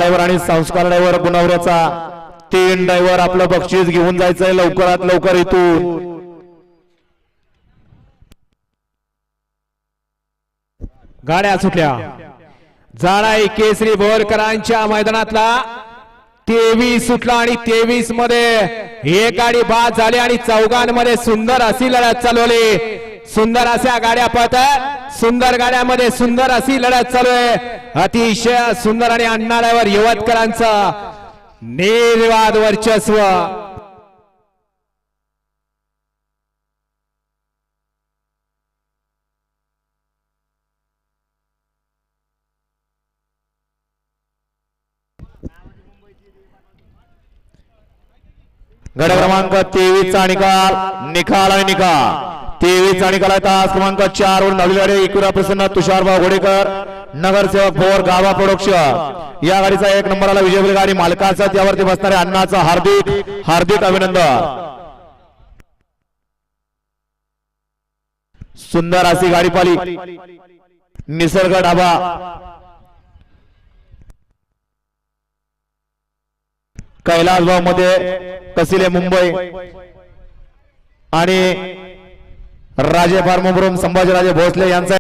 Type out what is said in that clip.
Driver आणि संस्कार driver गुणवऱ्याचा 3 driver आपलं बक्षीस घेऊन जायचंय लवकरात लवकर इथून। गाड्या सुटल्या जाणाई केसरी बोरकरांच्या मैदानातला 23 सुटला आणि 23 मध्ये एक गाडी बाद झाली आणि चौघांमध्ये सुंदर अशी लढत चालवली। सुंदर अशा गाड्या पळतात, सुंदर गाड्यामध्ये सुंदर अशी लढत चालू आहे। अतिशय सुंदर आणि अण्णारावर यवतकरांचा निर्वाद वर्चस्व। गड क्रमांक 23 चा निकाल आणि निकाल 23 चा निकाल तास क्रमांक 4 वर नवलेवाडे एकविरा प्रसन्न तुषारभाऊ घोडेकर नगरसेवक भोर गावा प्रोडक्शन या गाडीचा 1 नंबरला विजय गाडी मालकाचा त्यावरती बसणारे अण्णाचा हार्दिक अभिनंदन। सुंदर अशी गाडी पाली निसर्ग ढाबा कैलासभाव मध्ये कसिले मुंबई आणि राजे फार्म संभाजीराजे भोसले यांचा